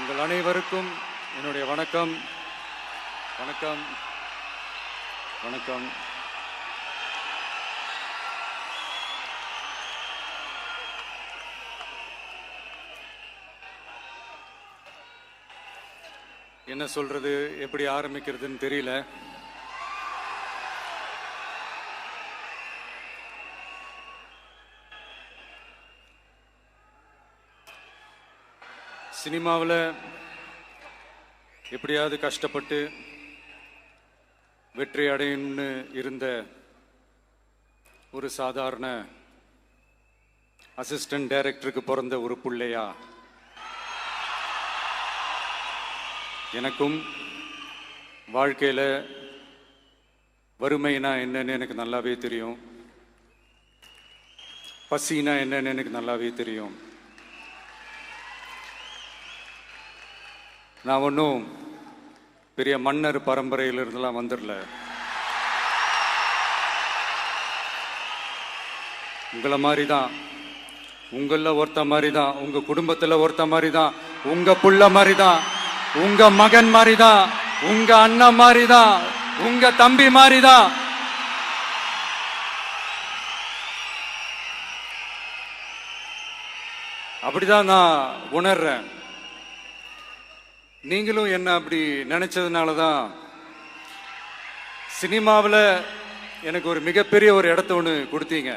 உங்கள் அனைவருக்கும் என்னுடைய வணக்கம். வணக்கம் வணக்கம். என்ன சொல்றது, எப்படி ஆரம்பிக்கிறதுன்னு தெரியல. சினிமாவில் எப்படியாவது கஷ்டப்பட்டு வெற்றி அடையணும்னு இருந்த ஒரு சாதாரண அசிஸ்டன்ட் டைரக்டருக்கு பிறந்த ஒரு பிள்ளையா எனக்கும் வாழ்க்கையில் வறுமைனா என்னன்னு எனக்கு நல்லாவே தெரியும், பசினா என்னன்னு எனக்கு நல்லாவே தெரியும். நான் ஒன்றும் பெரிய மன்னர் பரம்பரையிலிருந்துலாம் வந்துடல. உங்களை மாதிரி தான், உங்களில் ஒருத்த மாதிரி தான், உங்கள் குடும்பத்தில் ஒருத்த மாதிரி தான், உங்கள் புள்ள மாதிரி தான், உங்கள் மகன் மாதிரி தான், உங்கள் அண்ணன் மாதிரி தான், உங்கள் தம்பி மாதிரி தான். அப்படிதான் நான் உணர்றேன். நீங்களும் என்ன அப்படி நினைச்சதுனால தான் சினிமாவில் எனக்கு ஒரு மிகப்பெரிய ஒரு இடத்த ஒன்று கொடுத்தீங்க.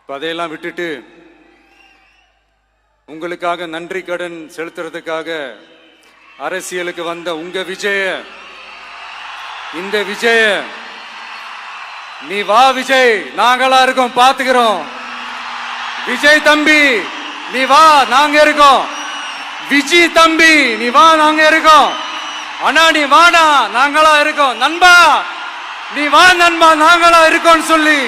இப்போ அதையெல்லாம் விட்டுட்டு உங்களுக்காக நன்றி கடன் செலுத்துறதுக்காக அரசியலுக்கு வந்த உங்க விஜய, இந்த விஜய, நீ வா விஜய், நாங்களா இருக்கோம், பாத்துக்கிறோம். விஜய் தம்பி நீ வா, நாங்க இருக்கோம். விஜய் தம்பி நீ வா, நாங்க இருக்கோம். அண்ணா நீ வாடா, நாங்களா இருக்கோம். நண்பா நீ வா நண்பா, நாங்களா இருக்கோம் சொல்லி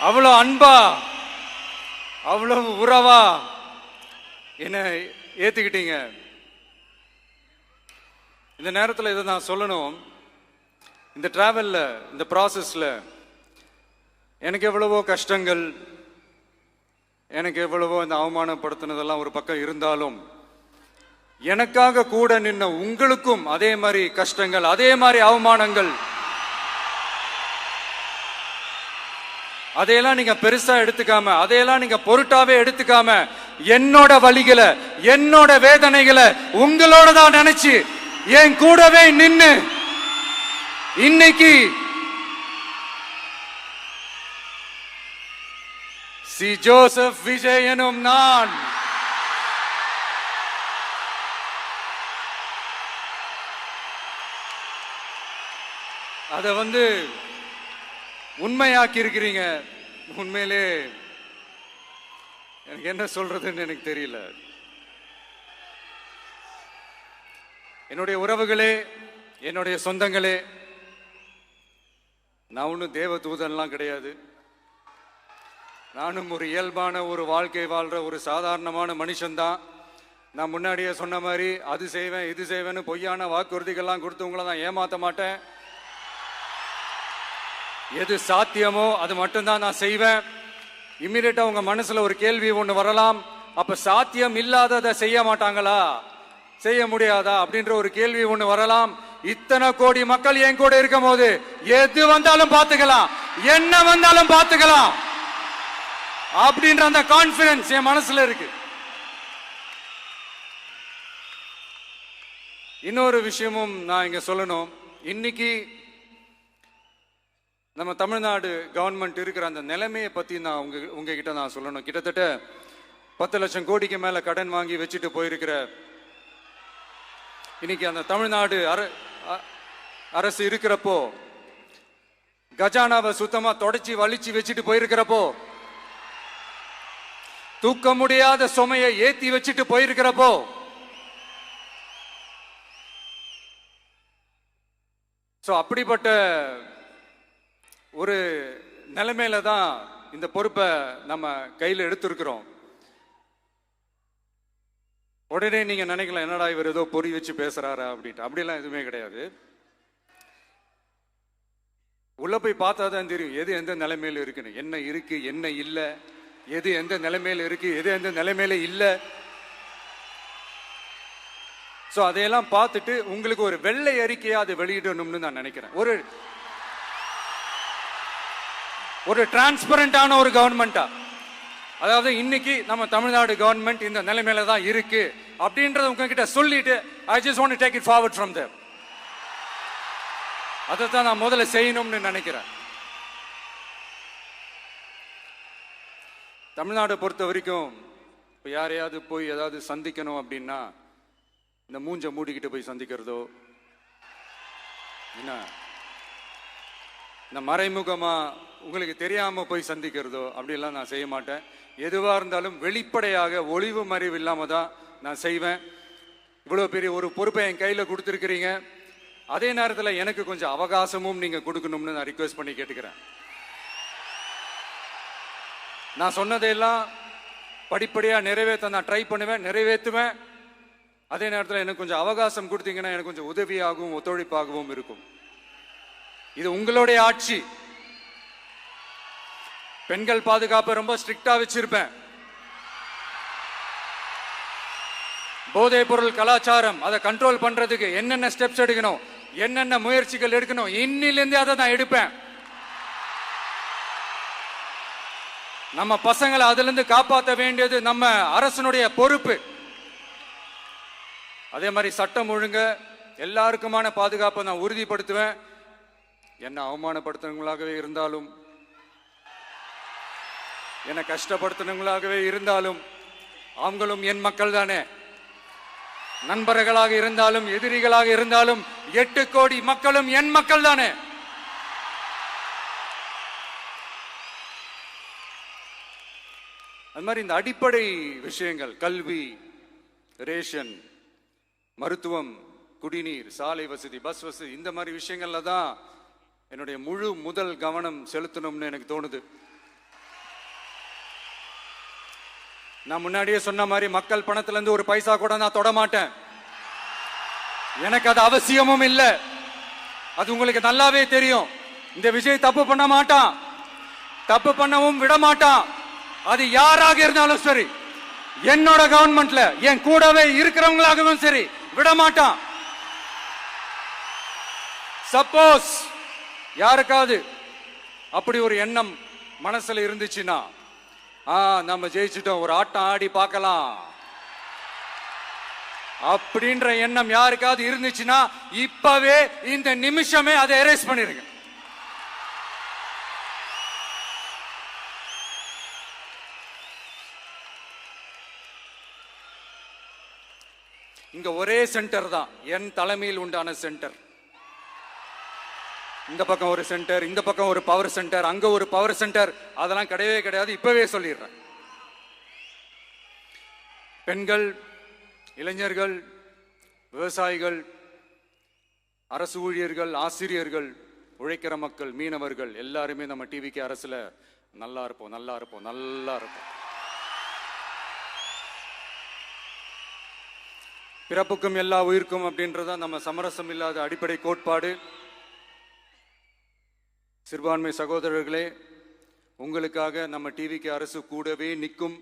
அவ்வளவு அன்பா, அவ்வளவு உறவா என்ன ஏத்துக்கிட்டீங்க. இந்த நேரத்தில் இதை நான் சொல்லணும். இந்த டிராவல்ல, இந்த ப்ராசஸ்ல எனக்கு எவ்வளவோ கஷ்டங்கள், எனக்கு எவ்வளவோ இந்த அவமானப்படுத்தினதெல்லாம் ஒரு பக்கம் இருந்தாலும், எனக்காக கூட நின்ன உங்களுக்கும் அதே மாதிரி கஷ்டங்கள், அதே மாதிரி அவமானங்கள், அதையெல்லாம் நீங்க பெருசா எடுத்துக்காம, அதையெல்லாம் நீங்க பொருட்டாவே எடுத்துக்காம, என்னோட வலிகளை, என்னோட வேதனைகளை உங்களோட தான் நினைச்சு என் கூடவே நின்னு இன்னைக்கு சி ஜோசப் விஜய் எனும் நான் அத உண்மையாக்கி இருக்கிறீங்க. உண்மையிலே எனக்கு என்ன சொல்றதுன்னு எனக்கு தெரியல. என்னுடைய உறவுகளே, என்னுடைய சொந்தங்களே, நான் ஒன்றும் தேவ தூதன்லாம் கிடையாது. நானும் ஒரு இயல்பான ஒரு வாழ்க்கை வாழ்ற ஒரு சாதாரணமான மனுஷன்தான். நான் முன்னாடியே சொன்ன மாதிரி அது செய்வேன் இது செய்வேன்னு பொய்யான வாக்குறுதிகள்லாம் கொடுத்து உங்களை நான் ஏமாற்ற மாட்டேன். எது சாத்தியமோ அது மட்டும்தான் நான் செய்வேன். இம்மிடியட்டா உங்க மனசுல ஒரு கேள்வி ஒண்ணு வரலாம், அப்ப சாத்தியம் இல்லாததை செய்ய மாட்டாங்களா, செய்ய முடியாதா அப்படின்ற ஒரு கேள்வி ஒண்ணு வரலாம். இத்தனை கோடி மக்கள் என் கூட இருக்கும் போது எது வந்தாலும் பார்த்துக்கலாம், என்ன வந்தாலும் பார்த்துக்கலாம் அப்படின்ற அந்த கான்பிடன்ஸ் என் மனசுல இருக்கு. இன்னொரு விஷயமும் நான் இங்க சொல்லணும். இன்னைக்கு நம்ம தமிழ்நாடு கவர்மெண்ட் இருக்கிற அந்த நிலைமையை பத்தி நான் உங்ககிட்ட நான் சொல்லணும். கிட்டத்தட்ட 10 லட்சம் கோடிக்கு மேல கடன் வாங்கி வச்சுட்டு போயிருக்கிற இன்னைக்கு அந்த தமிழ்நாடு அரசு இருக்கிறப்போ, கஜானாவை சுத்தமா தொடச்சி வலிச்சு வச்சுட்டு போயிருக்கிறப்போ, தூக்க முடியாத சுமையை ஏத்தி வச்சுட்டு போயிருக்கிறப்போ, அப்படிப்பட்ட ஒரு நிலைமையில தான் இந்த பொறுப்பை நம்ம கையில் எடுத்திருக்கிறோம். உடனே நீங்க நினைக்கலாம், என்னடா இவர் ஏதோ பொறி வச்சு பேசுறாரா அப்படின்ட்டு. அப்படிலாம் எதுவுமே கிடையாது. உள்ள போய் பார்த்தா தான் தெரியும் எது எந்த நிலைமையில இருக்குன்னு, என்ன இருக்கு என்ன இல்லை, எது எந்த நிலைமையில இருக்கு எது எந்த நிலைமையில இல்லை. ஸோ அதையெல்லாம் பார்த்துட்டு உங்களுக்கு ஒரு வெள்ளை அறிக்கையா அதை வெளியிடணும்னு நான் நினைக்கிறேன். ஒரு டிரான்ஸ்பரண்டான ஒரு கவர்மெண்டா, அதாவது இன்னைக்கு நம்ம தமிழ்நாடு கவர்மெண்ட் இந்த நிலைமையில தான் இருக்கு அப்படின்றத உங்ககிட்ட சொல்லிட்டு I just want to take it forward from there. அதை தான் நான் முதல்ல செய்யணும்னு நினைக்கிறேன். தமிழ்நாட்டை பொறுத்த வரைக்கும் இப்போ யாரையாவது போய் ஏதாவது சந்திக்கணும் அப்படின்னா இந்த மூஞ்ச மூடிக்கிட்டு போய் சந்திக்கிறதோ, என்ன இந்த மறைமுகமா உங்களுக்கு தெரியாம போய் சந்திக்கிறதோ அப்படிலாம் நான் செய்ய மாட்டேன். எதுவா இருந்தாலும் வெளிப்படையாக ஒளிவு மறைவு இல்லாம தான் நான் செய்வேன். இவ்வளவு பெரிய ஒரு பொறுப்பை என் கையில கொடுத்துருக்கிறீங்க, அதே நேரத்தில் எனக்கு கொஞ்சம் அவகாசமும் நீங்க கொடுக்கணும்னு நான் ரிக்வெஸ்ட் பண்ணி கேட்டுக்கிறேன். நான் சொன்னதையெல்லாம் படிப்படியா நிறைவேற்ற நான் ட்ரை பண்ணுவேன், நிறைவேற்றுவேன். அதே நேரத்தில் எனக்கு கொஞ்சம் அவகாசம் கொடுத்தீங்கன்னா எனக்கு கொஞ்சம் உதவியாகவும் ஒத்துழைப்பாகவும் இருக்கும். இது உங்களுடைய ஆட்சி. பெண்கள் பாதுகாப்பை ரொம்ப ஸ்ட்ரிக்டா வச்சிருப்பேன். போதைப் பொருள் கலாச்சாரம் அதை கண்ட்ரோல் பண்றதுக்கு என்னென்ன ஸ்டெப்ஸ் எடுக்கணும், என்னென்ன முயற்சிகள் எடுக்கணும், இன்னிலிருந்து அதை நான் எடுப்பேன். நம்ம பசங்களை அதுல இருந்து காப்பாற்ற வேண்டியது நம்ம அரசனுடைய பொறுப்பு. அதே மாதிரி சட்டம் ஒழுங்கு எல்லாருக்குமான பாதுகாப்பை நான் உறுதிப்படுத்துவேன். என்ன அவமானப்படுத்தினவங்களாகவே இருந்தாலும், என்ன கஷ்டப்படுத்தினவங்களாகவே இருந்தாலும் அவங்களும் என் மக்கள் தானே. நண்பர்களாக இருந்தாலும் எதிரிகளாக இருந்தாலும் 8 கோடி மக்களும் என் மக்கள் தானே. அது மாதிரி இந்த அடிப்படை விஷயங்கள், கல்வி, ரேஷன், மருத்துவம், குடிநீர், சாலை வசதி, பஸ் வசதி, இந்த மாதிரி விஷயங்கள்ல தான் என்னுடைய முதல் கவனம் செலுத்தணும்னு எனக்கு தோணுது. நான் முன்னாடியே சொன்ன மாதிரி மக்கள் பணத்துல இருந்து ஒரு பைசா கூட நான் தொட மாட்டேன். எனக்கு அது அவசியமும் இல்லை. அது உங்களுக்கு நல்லாவே தெரியும். இந்த விஜய் தப்பு பண்ண மாட்டான், தப்பு பண்ணவும் விட மாட்டான். அது யாராக இருந்தாலும் சரி, என்னோட கவர்மெண்ட்ல என் கூடவே இருக்கிறவங்களாகவும் சரி விட மாட்டான். சப்போஸ் யாருக்காவது அப்படி ஒரு எண்ணம் மனசுல இருந்துச்சுன்னா, நம்ம ஜெயிச்சிட்டோம், ஒரு ஆட்டம் ஆடி பார்க்கலாம் அப்படின்ற எண்ணம் யாருக்காவது இருந்துச்சுன்னா இப்பவே இந்த நிமிஷமே அதை எரேஸ் பண்ணிருங்க. இங்க ஒரே சென்டர் தான், என் தலைமையில் உண்டான சென்டர். இந்த பக்கம் ஒரு சென்டர், இந்த பக்கம் ஒரு பவர் சென்டர், அங்க ஒரு பவர் சென்டர், அதெல்லாம் கிடையவே கிடையாது. இப்பவே சொல்லிடுறேன். பெண்கள், இளைஞர்கள், விவசாயிகள், அரசு ஊழியர்கள், ஆசிரியர்கள், உழைக்கிற மக்கள், மீனவர்கள் எல்லாருமே நம்ம டிவிக்கு அரசுல நல்லா இருப்போம், நல்லா இருப்போம், நல்லா இருப்போம். பிறப்புக்கும் எல்லா உயிர்க்கும் அப்படின்றத நம்ம சமரசம் இல்லாத அடிப்படை கோட்பாடு. சிறுபான்மை சகோதரர்களே, உங்களுக்காக நம்ம டிவிக்கு அரசு கூடவே நிற்கும்.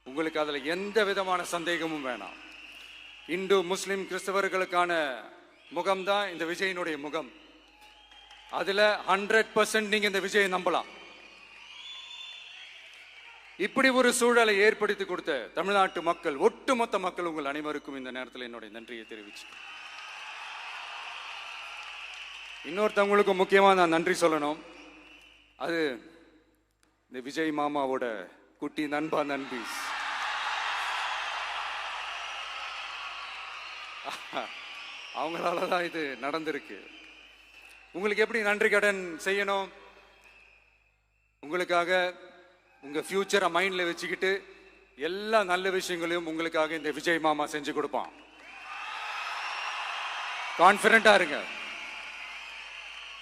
உங்களுக்கு அதுல எந்த விதமான சந்தேகமும் வேணாம். இந்து, முஸ்லிம், கிறிஸ்தவர்களுக்கான முகம்தான் இந்த விஜயினுடைய முகம். அதுல 100% நீங்க இந்த விஜயை நம்பலாம். இப்படி ஒரு சூழலை ஏற்படுத்தி கொடுத்த தமிழ்நாட்டு மக்கள், ஒட்டுமொத்த மக்கள், உங்கள் அனைவருக்கும் இந்த நேரத்தில் என்னுடைய நன்றியை தெரிவிச்சு, இன்னொருத்தவங்களுக்கு முக்கியமா நான் நன்றி சொல்லணும். அது இந்த விஜய் மாமாவோட குட்டி நண்பா, நண்பி. அவங்களாலதான் இது நடந்திருக்கு. உங்களுக்கு எப்படி நன்றி கடன் செய்யணும்? உங்களுக்காக உங்க ஃபியூச்சரை மைண்ட்ல வச்சுக்கிட்டு எல்லா நல்ல விஷயங்களையும் உங்களுக்காக இந்த விஜய் மாமா செஞ்சு கொடுப்பான். கான்பிடண்டா இருங்க.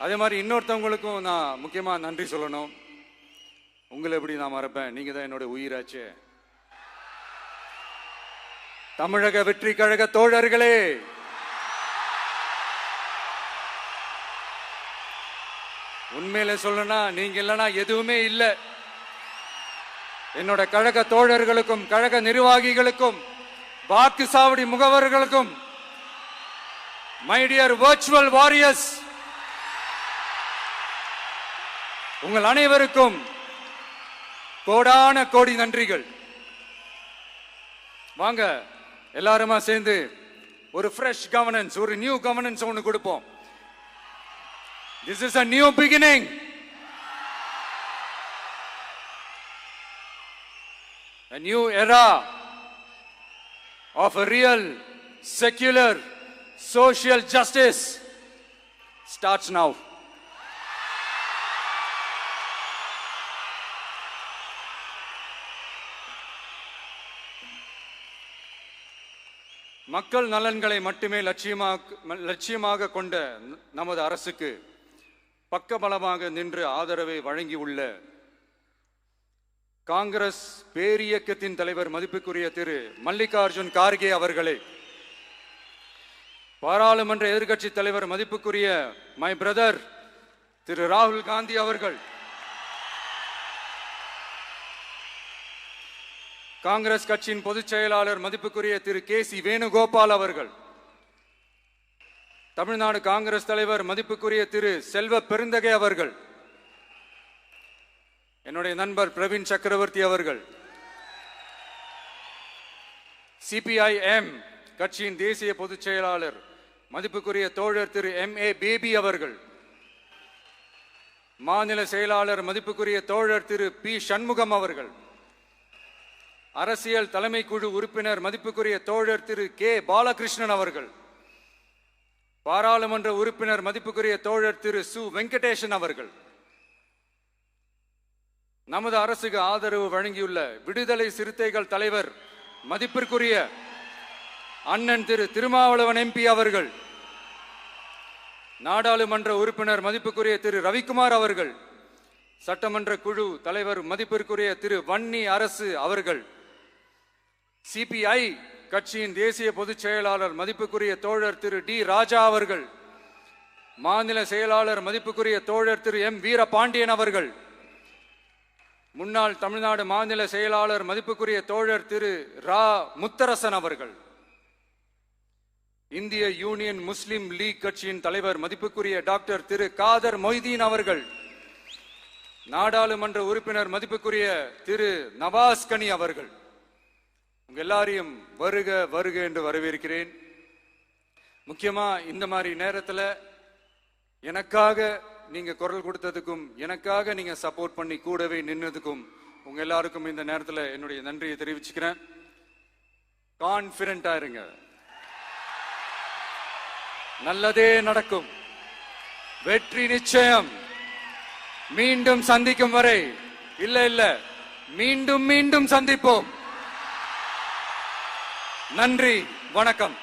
அதே மாதிரி இன்னொருத்தவங்களுக்கும் நான் முக்கியமா நன்றி சொல்லணும். உங்களை எப்படி நான் மறப்பேன்? நீங்க தான் என்னோட உயிராச்சு. தமிழக வெற்றி கழக தோழர்களே, உண்மையில சொல்லனா நீங்க இல்லனா எதுவுமே இல்லை. என்னோட கழக தோழர்களுக்கும் கழக நிர்வாகிகளுக்கும் வாக்கு சாவடி முகவர்களுக்கும், மை டியர் வர்ச்சுவல் வாரியர்ஸ், உங்கள் அனைவருக்கும் கோடான கோடி நன்றிகள். வாங்க எல்லாருமா சேர்ந்து ஒரு ஃப்ரெஷ் கவர்னன்ஸ், ஒரு நியூ கவர்னன்ஸ் ஒன்று கொடுப்போம். This is a new beginning. A new era of a real, secular, social justice starts now. மக்கள் நலன்களை மட்டுமே லட்சியமாக கொண்ட நமது அரசுக்கு பக்கபலமாக நின்று ஆதரவை வழங்கியுள்ள காங்கிரஸ் பேரியக்கத்தின் தலைவர் மதிப்புக்குரிய திரு மல்லிகார்ஜுன் கார்கே அவர்களே, பாராளுமன்ற எதிர்க்கட்சி தலைவர் மதிப்புக்குரிய மை பிரதர் திரு ராகுல் காந்தி அவர்கள், காங்கிரஸ் கட்சியின் பொதுச் செயலாளர் மதிப்புக்குரிய திரு கே.சி. வேணுகோபால் அவர்கள், தமிழ்நாடு காங்கிரஸ் தலைவர் மதிப்புக்குரிய திரு செல்வ பெருந்தகை அவர்கள், என்னுடைய நண்பர் பிரவீன் சக்கரவர்த்தி அவர்கள், சிபிஐஎம் கட்சியின் தேசிய பொதுச் செயலாளர் மதிப்புக்குரிய தோழர் திரு M.A. பேபி அவர்கள், மாநில செயலாளர் மதிப்புக்குரிய தோழர் திரு பி. சண்முகம் அவர்கள், அரசியல் தலைமை குழு உறுப்பினர் மதிப்புக்குரிய தோழர் திரு கே. பாலகிருஷ்ணன் அவர்கள், பாராளுமன்ற உறுப்பினர் மதிப்புக்குரிய தோழர் திரு சு. வெங்கடேசன் அவர்கள், நமது அரசுக்கு ஆதரவு வழங்கியுள்ள விடுதலை சிறுத்தைகள் தலைவர் மதிப்பிற்குரிய அண்ணன் திரு திருமாவளவன் MP அவர்கள், நாடாளுமன்ற உறுப்பினர் மதிப்புக்குரிய திரு ரவிக்குமார் அவர்கள், சட்டமன்ற குழு தலைவர் மதிப்பிற்குரிய திரு வன்னி அரசு அவர்கள், சிபிஐ கட்சியின் தேசிய பொதுச் செயலாளர் மதிப்புக்குரிய தோழர் திரு டி. ராஜா அவர்கள், மாநில செயலாளர் மதிப்புக்குரிய தோழர் திரு M. வீரபாண்டியன் அவர்கள், முன்னாள் தமிழ்நாடு மாநில செயலாளர் மதிப்புக்குரிய தோழர் திரு ரா. முத்தரசன் அவர்கள், இந்திய யூனியன் முஸ்லிம் லீக் கட்சியின் தலைவர் மதிப்புக்குரிய டாக்டர் திரு காதர் மொய்தீன் அவர்கள், நாடாளுமன்ற உறுப்பினர் மதிப்புக்குரிய திரு நவாஸ் கனி அவர்கள், உங்க எல்லாரையும் வருக வருக என்று வரவேற்கிறேன். முக்கியமா இந்த மாதிரி நேரத்துல எனக்காக நீங்க குரல் கொடுத்ததுக்கும், எனக்காக நீங்க சப்போர்ட் பண்ணி கூடவே நின்னதுக்கும் உங்க எல்லாருக்கும் இந்த நேரத்துல என்னுடைய நன்றியை தெரிவிச்சுக்கிறேன். கான்பிடென்டா இருங்க, நல்லதே நடக்கும், வெற்றி நிச்சயம். மீண்டும் சந்திக்கும் வரை இல்ல மீண்டும் மீண்டும் சந்திப்போம். நன்றி, வணக்கம்.